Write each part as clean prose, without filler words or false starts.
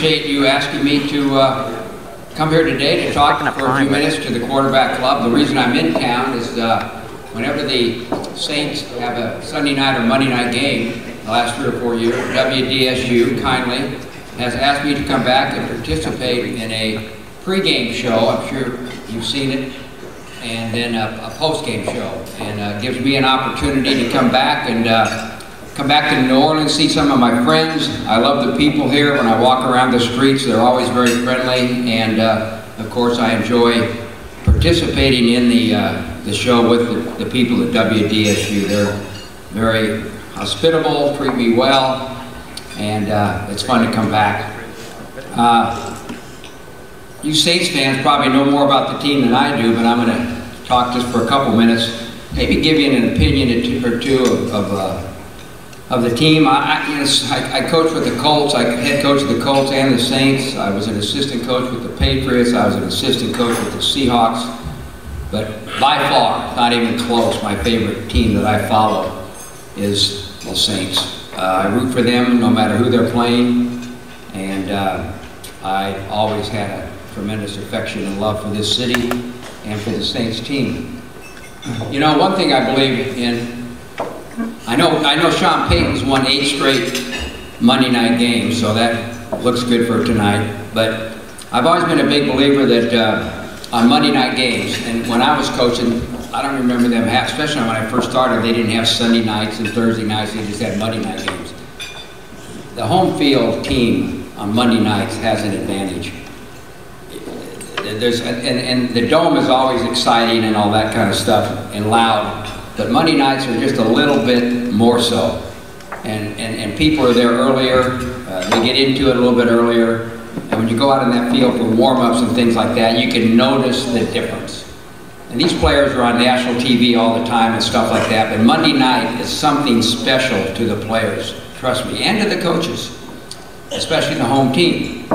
Appreciate you asking me to come here today to talk for a few minutes to the quarterback club. The reason I'm in town is whenever the Saints have a Sunday night or Monday night game, the last 3 or 4 years, WDSU kindly has asked me to come back and participate in a pre-game show. I'm sure you've seen it, and then a post-game show, and gives me an opportunity to come back to New Orleans, see some of my friends. I love the people here. When I walk around the streets, they're always very friendly, and of course I enjoy participating in the show with the people at WDSU. They're very hospitable, treat me well, and it's fun to come back. You Saints fans probably know more about the team than I do, but I'm going to talk just for a couple minutes, maybe give you an opinion or two of the team. I coach with the Colts. I head coach of the Colts and the Saints. I was an assistant coach with the Patriots. I was an assistant coach with the Seahawks. But by far, not even close, my favorite team that I follow is the Saints. I root for them no matter who they're playing, and I always had a tremendous affection and love for this city and for the Saints team. You know, one thing I believe in, I know Sean Payton's won 8 straight Monday night games, so that looks good for tonight. But I've always been a big believer that on Monday night games, and when I was coaching, I don't remember them, especially when I first started, they didn't have Sunday nights and Thursday nights, they just had Monday night games. The home field team on Monday nights has an advantage. And the dome is always exciting and all that kind of stuff and loud, but Monday nights are just a little bit more so. And people are there earlier, they get into it a little bit earlier, and when you go out in that field for warm-ups and things like that, you can notice the difference. And these players are on national TV all the time and stuff like that, but Monday night is something special to the players, trust me, and to the coaches, especially the home team.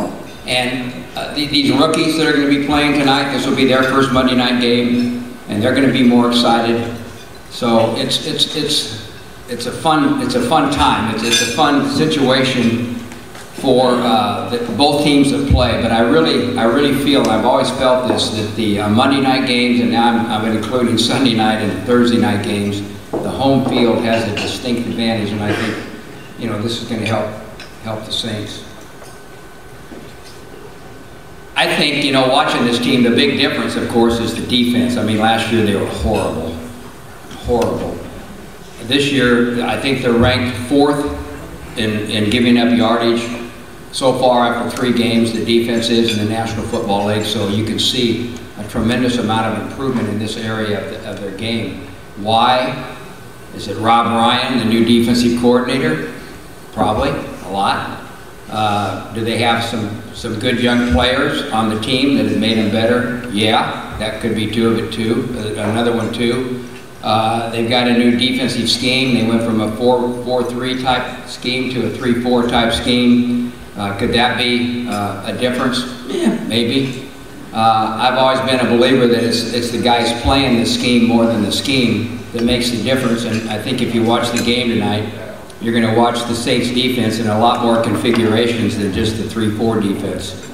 And these rookies that are going to be playing tonight, this will be their first Monday night game, and they're going to be more excited. So it's a fun time. It's a fun situation for both teams that play. But I really feel, and I've always felt this, that the Monday night games, and now I'm including Sunday night and Thursday night games, the home field has a distinct advantage, and I think, you know, this is going to help the Saints. I think, you know, watching this team, the big difference, of course, is the defense. I mean, last year they were horrible. Horrible. This year, I think they're ranked 4th in giving up yardage. So far, after 3 games, the defense is in the National Football League, so you can see a tremendous amount of improvement in this area of their game. Why? Is it Rob Ryan, the new defensive coordinator? Probably, a lot. Do they have some good young players on the team that have made them better? Yeah, that could be 2 of it too. Another one too. They've got a new defensive scheme. They went from a 4-4-3 type scheme to a 3-4 type scheme. Could that be a difference? Yeah, maybe. I've always been a believer that it's the guys playing the scheme more than the scheme that makes the difference. And I think if you watch the game tonight, you're going to watch the Saints defense in a lot more configurations than just the 3-4 defense.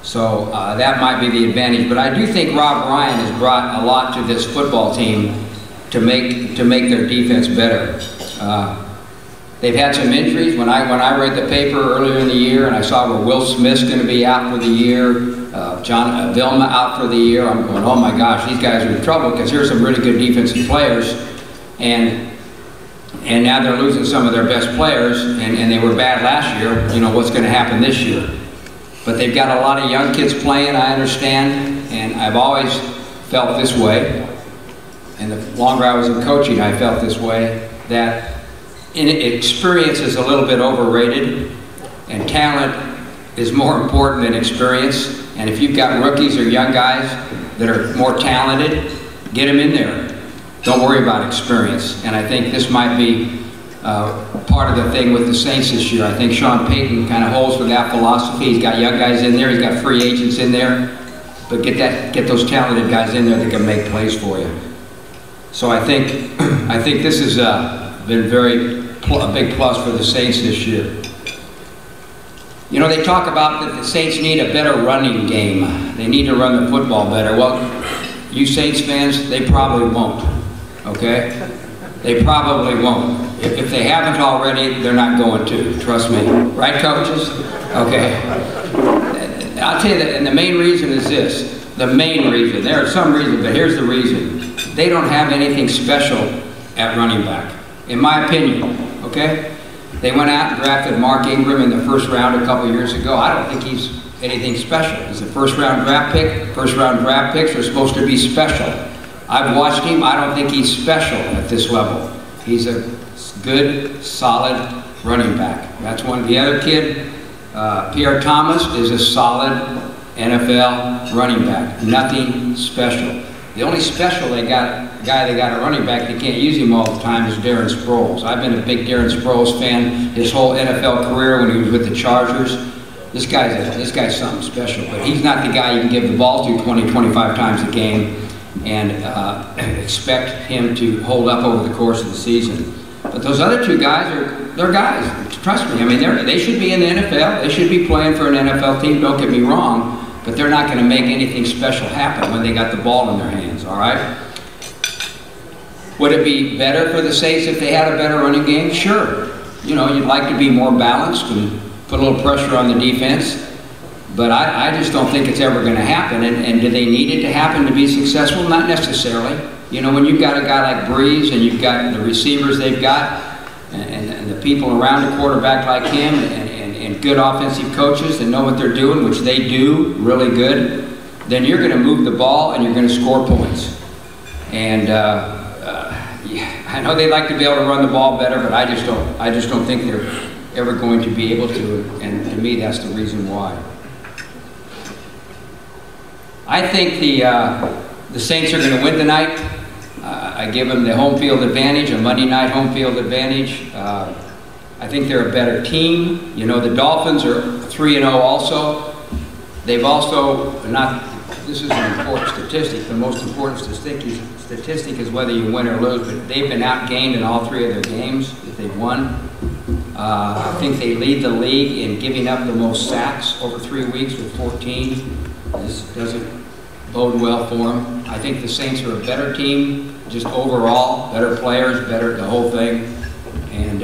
So that might be the advantage. But I do think Rob Ryan has brought a lot to this football team to make their defense better. They've had some injuries. When I read the paper earlier in the year and I saw where Will Smith's going to be out for the year, John Vilma out for the year, I'm going, oh my gosh, these guys are in trouble, because here's some really good defensive players, and now they're losing some of their best players, and they were bad last year. You know, what's going to happen this year? But they've got a lot of young kids playing, I understand, and I've always felt this way. And the longer I was in coaching, I felt this way, that experience is a little bit overrated, and talent is more important than experience. And if you've got rookies or young guys that are more talented, get them in there. Don't worry about experience. And I think this might be part of the thing with the Saints this year. I think Sean Payton kind of holds with that philosophy. He's got young guys in there, he's got free agents in there, but get those talented guys in there that can make plays for you. So I think this has been a big plus for the Saints this year. You know, they talk about that the Saints need a better running game. They need to run the football better. Well, you Saints fans, they probably won't, okay? They probably won't. If they haven't already, they're not going to, trust me. Right, coaches? Okay. I'll tell you that, and the main reason is this. The main reason, there are some reasons, but here's the reason. They don't have anything special at running back, in my opinion, okay? They went out and drafted Mark Ingram in the first round a couple years ago. I don't think he's anything special. He's a first-round draft pick. First-round draft picks are supposed to be special. I've watched him. I don't think he's special at this level. He's a good, solid running back. That's one. The other kid, Pierre Thomas, is a solid NFL running back. Nothing special. The only special guy they got a running back, they can't use him all the time, is Darren Sproles. I've been a big Darren Sproles fan his whole NFL career when he was with the Chargers. This guy's something special, but he's not the guy you can give the ball to 20, 25 times a game and expect him to hold up over the course of the season. But those other two guys they're guys. Trust me. I mean, they should be in the NFL. They should be playing for an NFL team. Don't get me wrong. But they're not going to make anything special happen when they got the ball in their hands, all right? Would it be better for the Saints if they had a better running game? Sure. You know, you'd like to be more balanced and put a little pressure on the defense. But I just don't think it's ever going to happen. And do they need it to happen to be successful? Not necessarily. You know, when you've got a guy like Breeze and you've got the receivers they've got and the people around a quarterback like him and good offensive coaches that know what they're doing, which they do really good, then you're going to move the ball and you're going to score points. And yeah, I know they like to be able to run the ball better, but I just don't think they're ever going to be able to. And to me, that's the reason why. I think the Saints are going to win tonight. I give them the home field advantage, a Monday night home field advantage. I think they're a better team. You know, the Dolphins are 3-0 also. They've also not, this is an important statistic, the most important statistic is whether you win or lose, but they've been outgained in all 3 of their games that they've won. I think they lead the league in giving up the most sacks over 3 weeks with 14. This doesn't bode well for them. I think the Saints are a better team, just overall, better players, better the whole thing. And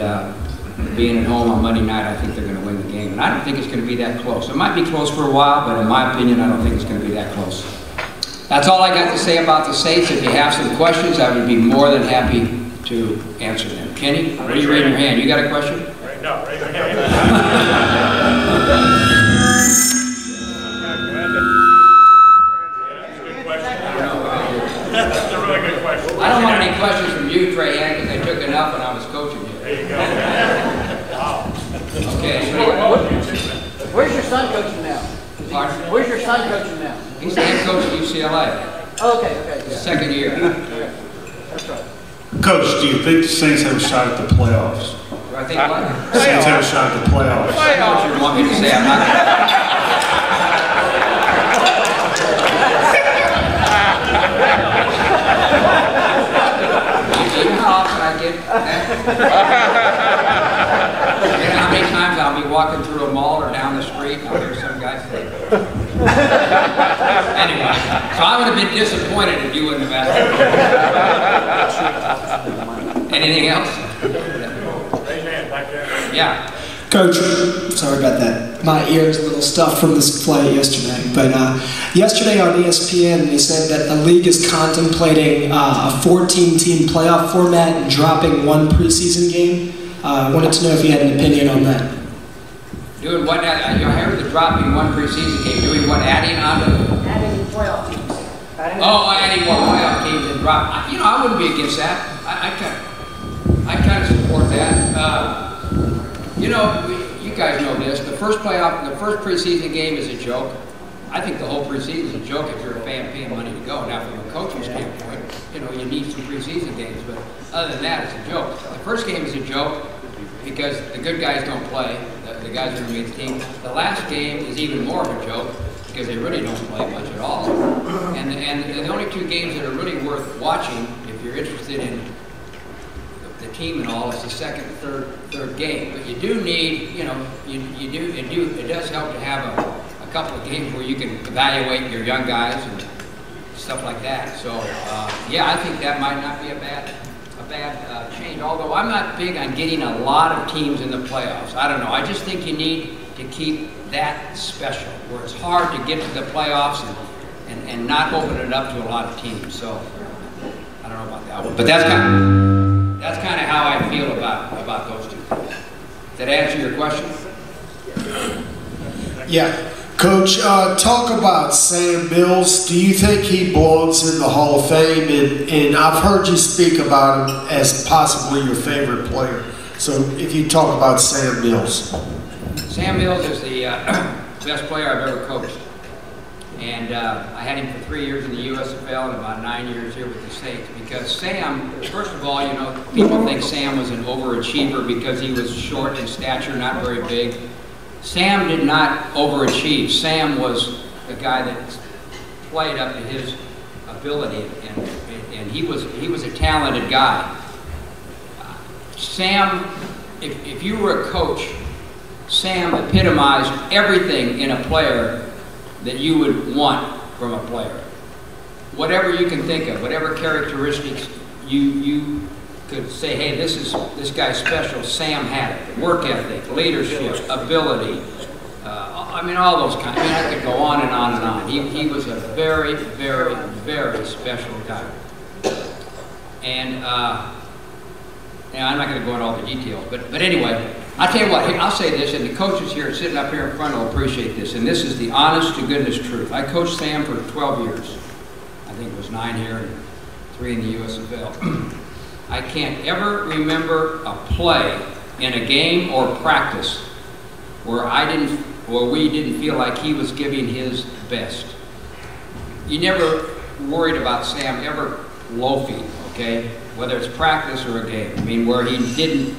being at home on Monday night, I think they're going to win the game. And I don't think it's going to be that close. It might be close for a while, but in my opinion, I don't think it's going to be that close. That's all I got to say about the Saints. If you have some questions, I would be more than happy to answer them. Kenny, where are you raising your hand? You got a question? No, raise your hand. That's a really good question. I don't want any questions from you, Trey, because I took enough when I was coaching you. There you go. Wow. Okay. Where's your son coaching now? Pardon? Where's your son coaching now? He's the head coach at UCLA. Oh, okay. Second year. Okay. That's right. Coach, do you think the Saints have a shot at the playoffs? Do I think what? The Saints have a shot at the playoffs. I know what you want me to say. I'm not. You know how often I get that? You know how many times I'll be walking through a mall or down the street and I'll hear some guy say. Anyway, so I would have been disappointed if you wouldn't have asked me. Anything else? Raise your hand back there. Yeah. Coach, sorry about that. My ear's a little stuffed from this flight yesterday. But yesterday on ESPN, they said that the league is contemplating a 14-team playoff format and dropping one preseason game. I wanted to know if you had an opinion on that. Doing what? I heard the dropping one preseason game. Doing what? Adding on to? Adding playoff teams. Adding more playoff teams and drop. You know, I wouldn't be against that. I kind of support that. You know, you guys know this. The first preseason game is a joke. I think the whole preseason is a joke if you're a fan paying money to go. Now, from a coaching standpoint, you know, you need some preseason games, but other than that, it's a joke. The first game is a joke because the good guys don't play. The guys are going to make the team. The last game is even more of a joke because they really don't play much at all. And the only 2 games that are really worth watching, if you're interested in the team and all, it's the second, third game. But you do need, you know, it does help to have a couple of games where you can evaluate your young guys and stuff like that. So yeah, I think that might not be a bad change. Although I'm not big on getting a lot of teams in the playoffs. I don't know. I just think you need to keep that special, where it's hard to get to the playoffs and not open it up to a lot of teams. So I don't know about that one, but that's kind of how I feel about those two things. Does that answer your question? Yeah. Coach, talk about Sam Mills. Do you think he belongs in the Hall of Fame? And I've heard you speak about him as possibly your favorite player. So if you talk about Sam Mills. Sam Mills is the best player I've ever coached. And I had him for 3 years in the USFL and about 9 years here with the Saints. Because Sam, first of all, you know, people think Sam was an overachiever because he was short in stature, not very big. Sam did not overachieve. Sam was a guy that played up to his ability, and he was a talented guy. Sam, if you were a coach, Sam epitomized everything in a player that you would want from a player. Whatever you can think of, whatever characteristics you could say, hey, this guy's special, Sam had it. Work ethic, leadership, ability, I mean, all those kinds. I mean, I could go on and on and on. He was a very, very, very special guy. And I'm not going to go into all the details, but anyway, I'll tell you what, I'll say this, and the coaches here sitting up here in front will appreciate this, and this is the honest to goodness truth. I coached Sam for 12 years. I think it was 9 here and 3 in the USFL. I can't ever remember a play in a game or practice where we didn't feel like he was giving his best. You never worried about Sam ever loafing, okay? Whether it's practice or a game. I mean, where he didn't,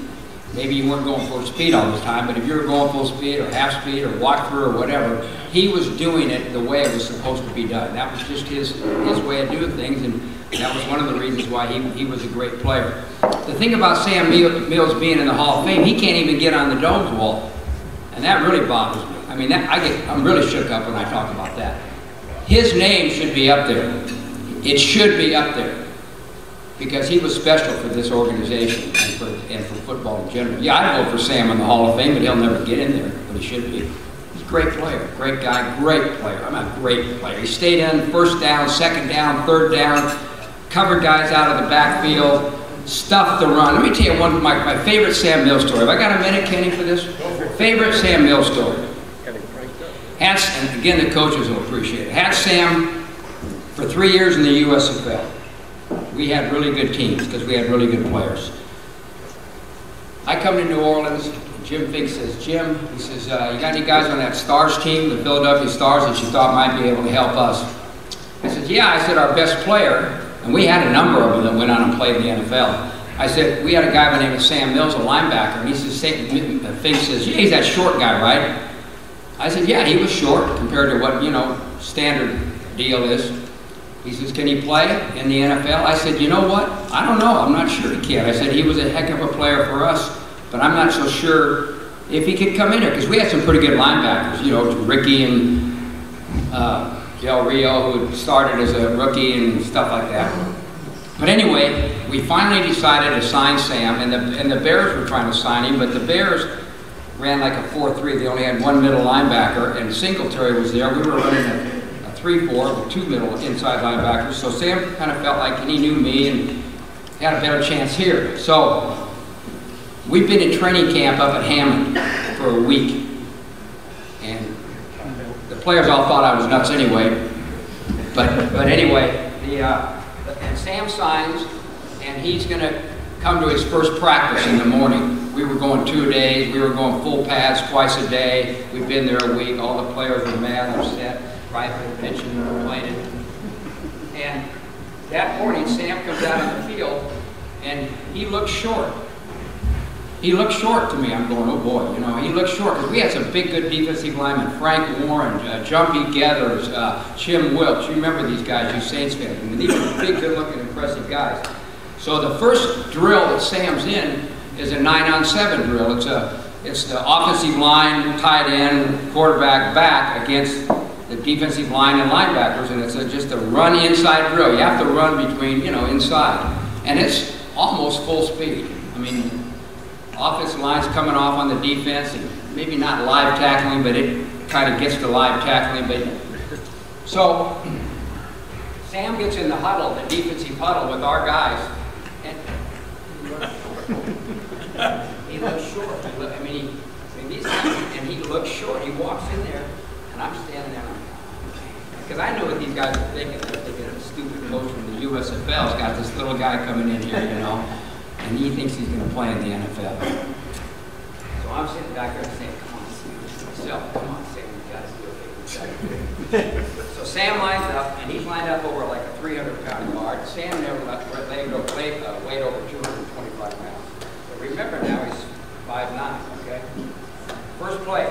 maybe you weren't going full speed all the time, but if you were going full speed or half speed or walk through or whatever, he was doing it the way it was supposed to be done. That was just his way of doing things, and that was one of the reasons why he was a great player. The thing about Sam Mills being in the Hall of Fame, he can't even get on the dome's wall. And that really bothers me. I mean, I'm really shook up when I talk about that. His name should be up there. It should be up there. Because he was special for this organization and for football in general. Yeah, I'd vote for Sam in the Hall of Fame, but he'll never get in there, but he should be. He's a great player, great guy, great player. I'm a great player. He stayed in first down, second down, third down, covered guys out of the backfield, stuffed the run. Let me tell you one of my favorite Sam Mills story. Have I got a minute, Kenny, for this? Favorite Sam Mills story. And again, the coaches will appreciate it. Had Sam for 3 years in the USFL. We had really good teams because we had really good players. I come to New Orleans, and Jim Fink says, Jim, he says, you got any guys on that Stars team, the Philadelphia Stars, that you thought might be able to help us? I said, yeah. I said, our best player, and we had a number of them that went on and played in the NFL. I said, we had a guy by the name of Sam Mills, a linebacker, and he says, Fink says, yeah, he's that short guy, right? I said, yeah, he was short compared to what, you know, standard deal is. He says, can he play in the NFL? I said, you know what? I don't know. I'm not sure he can. I said, he was a heck of a player for us, but I'm not so sure if he could come in there, because we had some pretty good linebackers, you know, Ricky and Del Rio, who started as a rookie and stuff like that. But anyway, we finally decided to sign Sam, and the Bears were trying to sign him, but the Bears ran like a 4-3. They only had one middle linebacker, and Singletary was there. We were running a 3-4 with 2 middle inside linebackers. So Sam kind of felt like, and he knew me and had a better chance here. So we've been in training camp up at Hammond for a week. And the players all thought I was nuts anyway. But anyway, and Sam signs, and he's going to come to his first practice in the morning. We were going 2 days. We were going full pads twice a day. We've been there a week. All the players were mad, upset. Rifle, pitching, complaining. And that morning, Sam comes out on the field, and he looked short. He looked short to me. I'm going, oh boy, you know, he looked short, because we had some big, good defensive linemen. Frank Warren, Jumpy Geathers, Jim Wilkes. You remember these guys, you Saints fans. I mean, these were big, good-looking, impressive guys. So the first drill that Sam's in is a 9-on-7 drill. It's the offensive line, tight end, quarterback back against the defensive line and linebackers, and it's just a run inside drill. You have to run between, inside. And it's almost full speed. I mean, offensive line's coming off on the defense, and maybe not live tackling, but it kind of gets to live tackling. So Sam gets in the huddle, the defensive huddle with our guys, and he looks short. He looks short. He walks in there, and I'm standing there. Because I know what these guys are thinking. They're thinking of a stupid coach from the USFL's got this little guy coming in here, and he thinks he's going to play in the NFL. So I'm sitting back there saying, "Come on, Sam, you got to do it. So Sam lines up, and he's lined up over like a 300-pound guard. Sam never weighed over 225 pounds. But remember now, he's 5'9", okay? First play,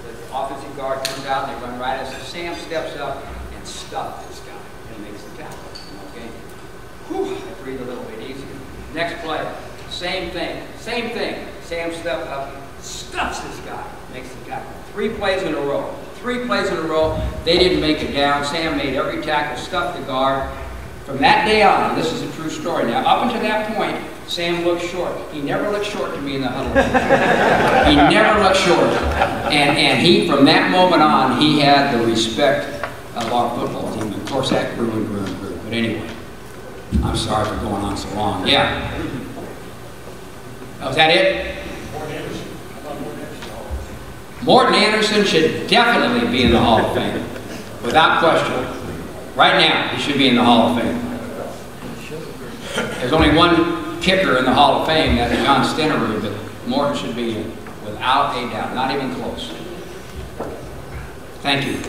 the offensive guard comes out, and they run right at us. So Sam steps up and stuffs this guy, and makes the tackle, okay? Whew, I breathe a little bit easier. Next play, same thing. Sam steps up, stuffs this guy, makes the tackle. 3 plays in a row. They didn't make it down. Sam made every tackle, stuffed the guard. From that day on, and this is a true story now, up until that point, Sam looked short. He never looked short to me in the huddle. He never looked short. And he, from that moment on, he had the respect of our football team. Of course, that grew and grew and grew. But anyway, I'm sorry for going on so long. Yeah. Was that it? Morton Anderson should definitely be in the Hall of Fame, without question. Right now, he should be in the Hall of Fame. There's only one kicker in the Hall of Fame, that's John Stenerud, but Morton should be in, without a doubt, not even close. Thank you.